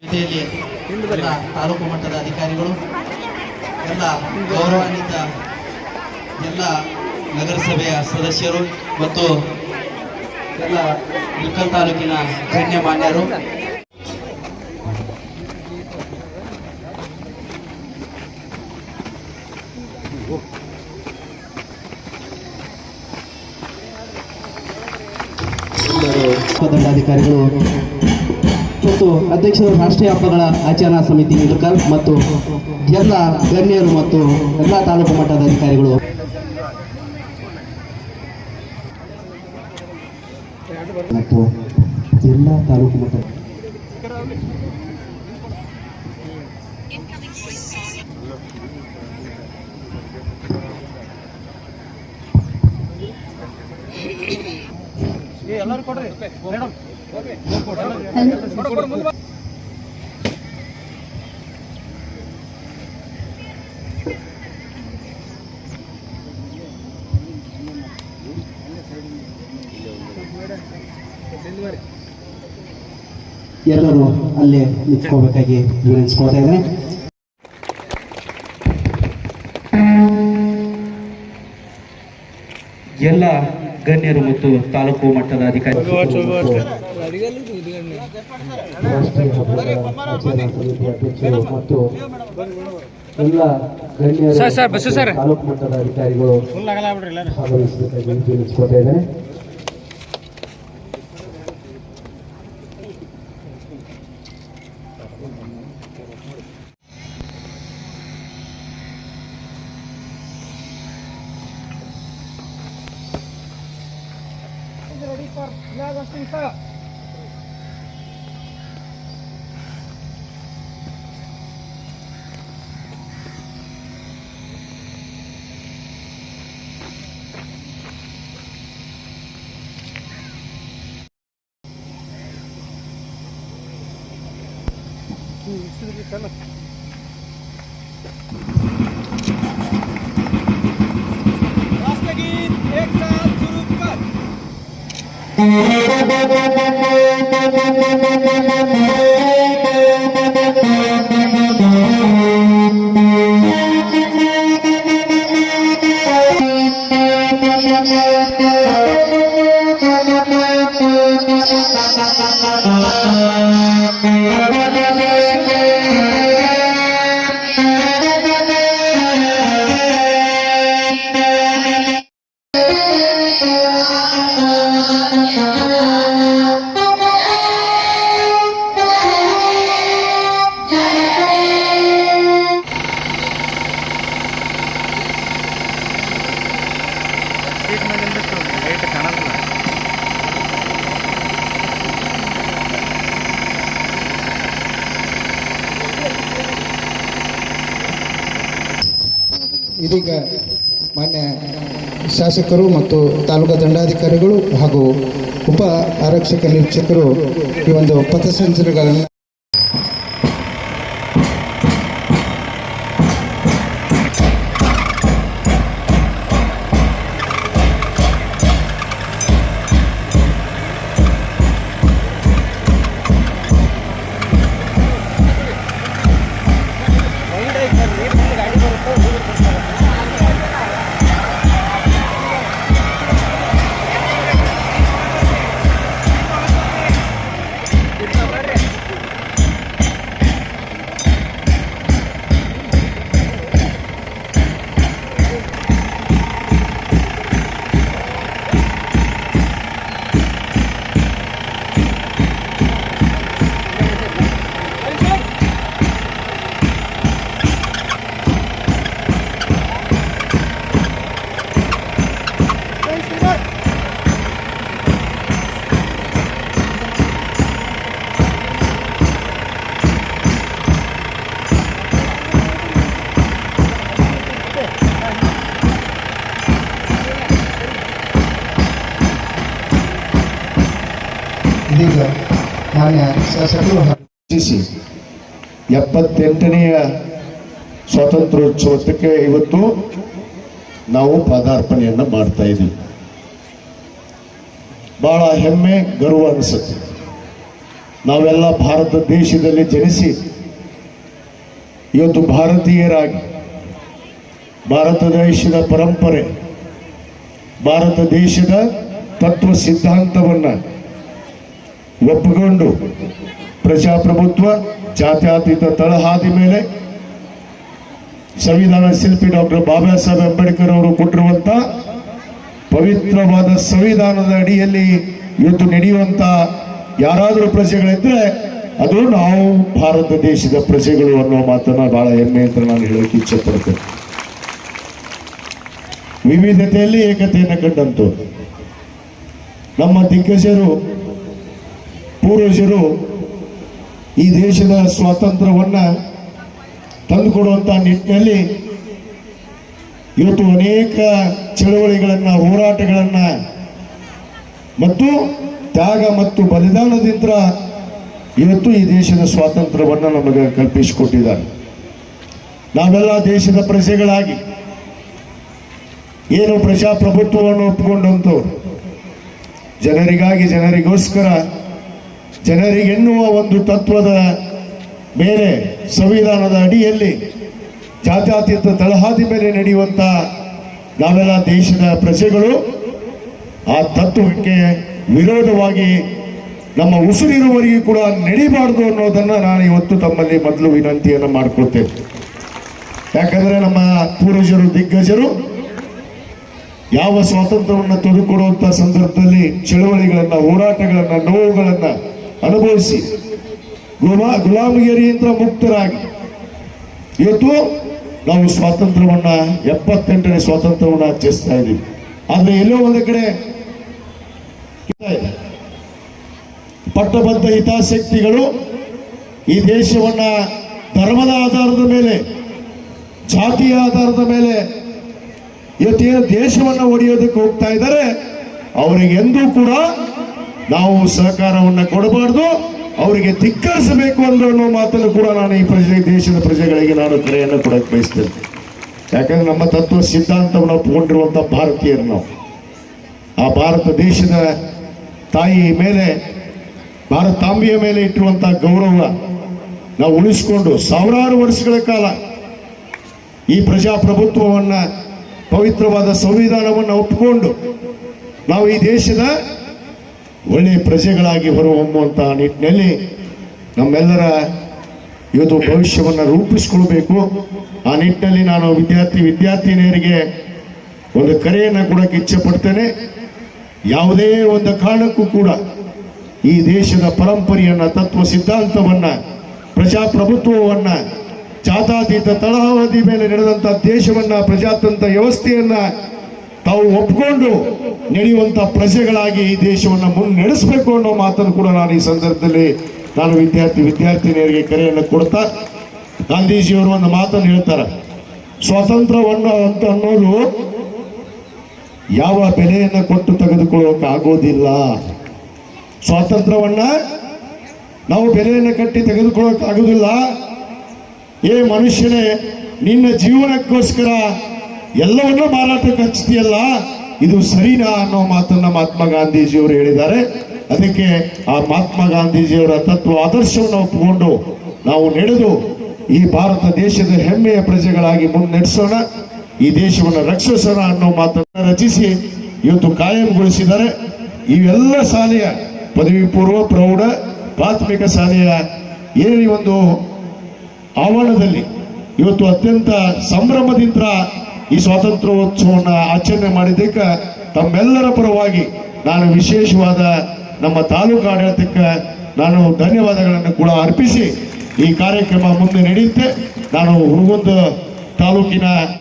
ಜೊತೆಯಲ್ಲಿ ಎಲ್ಲ ತಾಲೂಕು ಮಟ್ಟದ ಅಧಿಕಾರಿಗಳು, ಎಲ್ಲ ಗೌರವಾನ್ವಿತ ಎಲ್ಲ ನಗರಸಭೆಯ ಸದಸ್ಯರು ಮತ್ತು ಎಲ್ಲ ಇಳಕಲ್ ತಾಲೂಕಿನ ಗಣ್ಯಮಾನ್ಯರು, ದಂಡಾಧಿಕಾರಿಗಳು ಮತ್ತು ಅಧ್ಯಕ್ಷರು, ರಾಷ್ಟ್ರೀಯ ಹಬ್ಬಗಳ ಆಚರಣಾ ಸಮಿತಿ ಇಳಕಲ್ ಮತ್ತು ಎಲ್ಲ ಗಣ್ಯರು ಮತ್ತು ಎಲ್ಲ ತಾಲೂಕು ಮಟ್ಟದ ಅಧಿಕಾರಿಗಳು ಮತ್ತು ಎಲ್ಲ ತಾಲೂಕು ಮಟ್ಟದ ಎಲ್ಲರೂ ಕೊಡ್ರಿ ಮೇಡಮ್. ಎಲ್ಲರೂ ಅಲ್ಲೇ ನಿಂತ್ಕೋಬೇಕಾಗಿ ವಿನಂತಿಸ್ಕೊಳ್ತಾ ಇದ್ದಾರೆ. ಎಲ್ಲ ಗಣ್ಯರು ಮತ್ತು ತಾಲೂಕು ಮಟ್ಟದ ಅಧಿಕಾರಿಗಳು ಮತ್ತು ಎಲ್ಲ ಗಣ್ಯರು ತಾಲೂಕು ಮಟ್ಟದ ಅಧಿಕಾರಿಗಳು ಭಾಗವಹಿಸಬೇಕಾಗಿ ವಿನಂತಿಸ್ಕೊಳ್ತಾ ಇದ್ದಾರೆ. Ready for flag hosting, sir. राष्ट्रगीत एक साथ शुरू कर. ಇದೀಗ ಮಾನ್ಯ ಶಾಸಕರು ಮತ್ತು ತಾಲೂಕು ದಂಡಾಧಿಕಾರಿಗಳು ಹಾಗೂ ಉಪ ಆರಕ್ಷಕ ನಿರೀಕ್ಷಕರು ಈ ಒಂದು ಪಥಸಂಚಲನಗಳನ್ನು ಇದೀಗ ಮಾನ್ಯ ಶಾಸಕರು 78ನೆಯ ಸ್ವಾತಂತ್ರ್ಯೋತ್ಸವಕ್ಕೆ ಇವತ್ತು ನಾವು ಪದಾರ್ಪಣೆಯನ್ನು ಮಾಡ್ತಾ ಇದ್ದೀವಿ. ಬಹಳ ಹೆಮ್ಮೆ, ಗರ್ವ ಅನಿಸುತ್ತೆ. ನಾವೆಲ್ಲ ಭಾರತ ದೇಶದಲ್ಲಿ ಜನಿಸಿ ಇವತ್ತು ಭಾರತೀಯರಾಗಿ ಭಾರತ ದೇಶದ ಪರಂಪರೆ, ಭಾರತ ದೇಶದ ತತ್ವ ಸಿದ್ಧಾಂತವನ್ನು ಒಪ್ಪಿಕೊಂಡು ಪ್ರಜಾಪ್ರಭುತ್ವ, ಜಾತ್ಯತೀತ ತಳಹಾದಿ ಮೇಲೆ ಸಂವಿಧಾನ ಶಿಲ್ಪಿ ಡಾಕ್ಟರ್ ಬಾಬಾ ಸಾಹೇಬ್ ಅಂಬೇಡ್ಕರ್ ಅವರು ಕೊಟ್ಟಿರುವಂತ ಪವಿತ್ರವಾದ ಸಂವಿಧಾನದ ಅಡಿಯಲ್ಲಿ ಇವತ್ತು ನಡೆಯುವಂತ ಯಾರಾದರೂ ಪ್ರಜೆಗಳಿದ್ರೆ ಅದು ನಾವು ಭಾರತ ದೇಶದ ಪ್ರಜೆಗಳು ಅನ್ನೋ ಮಾತನ್ನ ಬಹಳ ಹೆಮ್ಮೆ ಅಂತ ನಾನು ಹೇಳೋಕೆ ಇಚ್ಛೆ ಪಡ್ತೇನೆ. ವಿವಿಧತೆಯಲ್ಲಿ ಏಕತೆಯನ್ನು ಕಂಡಂತು ನಮ್ಮ ದಿಗ್ಗಜರು, ಪೂರ್ವಜರು ಈ ದೇಶದ ಸ್ವಾತಂತ್ರ್ಯವನ್ನ ತಂದುಕೊಡುವಂತ ನಿಟ್ಟಿನಲ್ಲಿ ಇವತ್ತು ಅನೇಕ ಚಳವಳಿಗಳನ್ನ, ಹೋರಾಟಗಳನ್ನ ಮತ್ತು ತ್ಯಾಗ ಮತ್ತು ಬಲಿದಾನದಿಂದ ಇವತ್ತು ಈ ದೇಶದ ಸ್ವಾತಂತ್ರ್ಯವನ್ನು ನಮಗೆ ಕಲ್ಪಿಸಿಕೊಟ್ಟಿದ್ದಾರೆ. ನಾವೆಲ್ಲ ದೇಶದ ಪ್ರಜೆಗಳಾಗಿ ಏನು ಪ್ರಜಾಪ್ರಭುತ್ವವನ್ನು ಒಪ್ಪಿಕೊಂಡಂತು, ಜನರಿಗಾಗಿ, ಜನರಿಗೋಸ್ಕರ, ಜನರಿಗೆನ್ನುವ ಒಂದು ತತ್ವದ ಮೇಲೆ ಸಂವಿಧಾನದ ಅಡಿಯಲ್ಲಿ ಜಾತ್ಯತೀತ ತಳಹಾದಿ ಮೇಲೆ ನಡೆಯುವಂತ ನಾವೆಲ್ಲ ದೇಶದ ಪ್ರಜೆಗಳು ಆ ತತ್ವಕ್ಕೆ ವಿರೋಧವಾಗಿ ನಮ್ಮ ಉಸಿರಿರುವವರೆಗೂ ಕೂಡ ನಡಿಬಾರ್ದು ಅನ್ನೋದನ್ನ ನಾನು ಇವತ್ತು ತಮ್ಮಲ್ಲಿ ಮೊದಲು ವಿನಂತಿಯನ್ನು ಮಾಡ್ಕೊಳ್ತೇನೆ. ಯಾಕಂದ್ರೆ ನಮ್ಮ ಪೂರ್ವಜರು, ದಿಗ್ಗಜರು ಯಾವ ಸ್ವಾತಂತ್ರ್ಯವನ್ನು ತೆಗೆದುಕೊಡುವಂತ ಸಂದರ್ಭದಲ್ಲಿ ಚಳವಳಿಗಳನ್ನ, ಹೋರಾಟಗಳನ್ನ, ನೋವುಗಳನ್ನ ಅನುಭವಿಸಿ ಗುಲಾಮಗಿರಿಯಿಂದ ಮುಕ್ತರಾಗಿ ಇವತ್ತು ನಾವು ಸ್ವಾತಂತ್ರ್ಯವನ್ನ 78ನೇ ಸ್ವಾತಂತ್ರ್ಯವನ್ನ ಆಚರಿಸ್ತಾ ಇದ್ದೀವಿ. ಆದ್ರೆ ಎಲ್ಲೋ ಒಂದು ಕಡೆ ಪಟ್ಟಬದ್ಧ ಹಿತಾಸಕ್ತಿಗಳು ಈ ದೇಶವನ್ನ ಧರ್ಮದ ಆಧಾರದ ಮೇಲೆ, ಜಾತಿಯ ಆಧಾರದ ಮೇಲೆ ಇವತ್ತೇನು ದೇಶವನ್ನು ಒಡೆಯೋದಕ್ಕೆ ಹೋಗ್ತಾ ಇದ್ದಾರೆ, ಅವರಿಗೆ ಎಂದೂ ಕೂಡ ನಾವು ಸಹಕಾರವನ್ನು ಕೊಡಬಾರ್ದು, ಅವರಿಗೆ ಧಿಕ್ಕರಿಸಬೇಕು ಅನ್ನೋ ಮಾತನ್ನು ಕೂಡ ನಾನು ಈ ದೇಶದ ಪ್ರಜೆಗಳಿಗೆ ನಾನು ಕರೆಯನ್ನು ಕೊಡಕ್ಕೆ ಬಯಸ್ತೇನೆ. ಯಾಕಂದ್ರೆ ನಮ್ಮ ತತ್ವ ಸಿದ್ಧಾಂತವನ್ನು ಒಪ್ಪಿಕೊಂಡಿರುವಂಥ ಭಾರತೀಯರು ನಾವು. ಆ ಭಾರತ ದೇಶದ ತಾಯಿ ಮೇಲೆ, ಭಾರತಾಂಬೆಯ ಮೇಲೆ ಇಟ್ಟಿರುವಂಥ ಗೌರವ ನಾವು ಉಳಿಸಿಕೊಂಡು ಸಾವಿರಾರು ವರ್ಷಗಳ ಕಾಲ ಈ ಪ್ರಜಾಪ್ರಭುತ್ವವನ್ನು, ಪವಿತ್ರವಾದ ಸಂವಿಧಾನವನ್ನು ಒಪ್ಪಿಕೊಂಡು ನಾವು ಈ ದೇಶದ ಒಳ್ಳೆಯ ಪ್ರಜೆಗಳಾಗಿ ಹೊರಹೊಮ್ಮುವಂಥ ನಿಟ್ಟಿನಲ್ಲಿ ನಮ್ಮೆಲ್ಲರ ಇವತ್ತು ಭವಿಷ್ಯವನ್ನು ರೂಪಿಸ್ಕೊಳ್ಬೇಕು. ಆ ನಿಟ್ಟಿನಲ್ಲಿ ನಾನು ವಿದ್ಯಾರ್ಥಿನಿಯರಿಗೆ ಒಂದು ಕರೆಯನ್ನು ಕೊಡಕ್ಕೆ ಇಚ್ಛೆ ಪಡ್ತೇನೆ. ಯಾವುದೇ ಒಂದು ಕಾರಣಕ್ಕೂ ಕೂಡ ಈ ದೇಶದ ಪರಂಪರೆಯನ್ನ, ತತ್ವ ಸಿದ್ಧಾಂತವನ್ನ, ಪ್ರಜಾಪ್ರಭುತ್ವವನ್ನ, ಜಾತ್ಯತೀತ ತಳಹದಿ ಮೇಲೆ ನಡೆದಂತ ದೇಶವನ್ನ, ಪ್ರಜಾತಂತ್ರ ವ್ಯವಸ್ಥೆಯನ್ನ ತಾವು ಒಪ್ಪಿಕೊಂಡು ನಡೆಯುವಂತ ಪ್ರಜೆಗಳಾಗಿ ಈ ದೇಶವನ್ನು ಮುನ್ನಡೆಸಬೇಕು ಅನ್ನೋ ಮಾತನ್ನು ಕೂಡ ನಾನು ಈ ಸಂದರ್ಭದಲ್ಲಿ ನಾನು ವಿದ್ಯಾರ್ಥಿನಿಯರಿಗೆ ಕರೆಯನ್ನು ಕೊಡ್ತಾ, ಗಾಂಧೀಜಿಯವರು ಒಂದು ಮಾತನ್ನು ಹೇಳ್ತಾರೆ, ಸ್ವಾತಂತ್ರ್ಯವನ್ನು ಅಂತ ಅನ್ನೋದು ಯಾವ ಬೆಲೆಯನ್ನು ಕೊಟ್ಟು ತೆಗೆದುಕೊಳ್ಳೋಕೆ ಆಗೋದಿಲ್ಲ. ಸ್ವಾತಂತ್ರ್ಯವನ್ನ ನಾವು ಬೆಲೆಯನ್ನು ಕಟ್ಟಿ ತೆಗೆದುಕೊಳ್ಳೋಕೆ ಆಗೋದಿಲ್ಲ. ಏ ಮನುಷ್ಯನೇ, ನಿನ್ನ ಜೀವನಕ್ಕೋಸ್ಕರ ಎಲ್ಲವನ್ನೂ ಮಾರಾಟಕ್ಕೆ ಹಚ್ತೀಯಲ್ಲ, ಇದು ಸರಿನಾ ಅನ್ನೋ ಮಾತನ್ನ ಮಹಾತ್ಮ ಗಾಂಧೀಜಿಯವರು ಹೇಳಿದ್ದಾರೆ. ಅದಕ್ಕೆ ಆ ಮಹಾತ್ಮ ಗಾಂಧೀಜಿಯವರ ತತ್ವ ಆದರ್ಶವನ್ನು ಒಪ್ಪಿಕೊಂಡು ನಾವು ನಡೆದು ಈ ಭಾರತ ದೇಶದ ಹೆಮ್ಮೆಯ ಪ್ರಜೆಗಳಾಗಿ ಮುನ್ನಡೆಸೋಣ, ಈ ದೇಶವನ್ನು ರಕ್ಷಿಸೋಣ ಅನ್ನೋ ಮಾತನ್ನು ರಚಿಸಿ ಇವತ್ತು ಕಾಯಂಗೊಳಿಸಿದ್ದಾರೆ. ಇವೆಲ್ಲ ಶಾಲೆಯ ಪದವಿ ಪೂರ್ವ, ಪ್ರೌಢ, ಪ್ರಾಥಮಿಕ ಶಾಲೆಯ ಏನು ಈ ಒಂದು ಆವರಣದಲ್ಲಿ ಇವತ್ತು ಅತ್ಯಂತ ಸಂಭ್ರಮದಿಂದ ಈ ಸ್ವಾತಂತ್ರ್ಯೋತ್ಸವವನ್ನು ಆಚರಣೆ ಮಾಡಿದ್ದಕ್ಕೆ ತಮ್ಮೆಲ್ಲರ ಪರವಾಗಿ ನಾನು ವಿಶೇಷವಾದ ನಮ್ಮ ತಾಲೂಕು ಆಡಳಿತಕ್ಕೆ ನಾನು ಧನ್ಯವಾದಗಳನ್ನು ಕೂಡ ಅರ್ಪಿಸಿ ಈ ಕಾರ್ಯಕ್ರಮ ಮುಂದೆ ನಡೆಯುತ್ತೆ. ನಾನು ಹುನಗುಂದ ತಾಲೂಕಿನ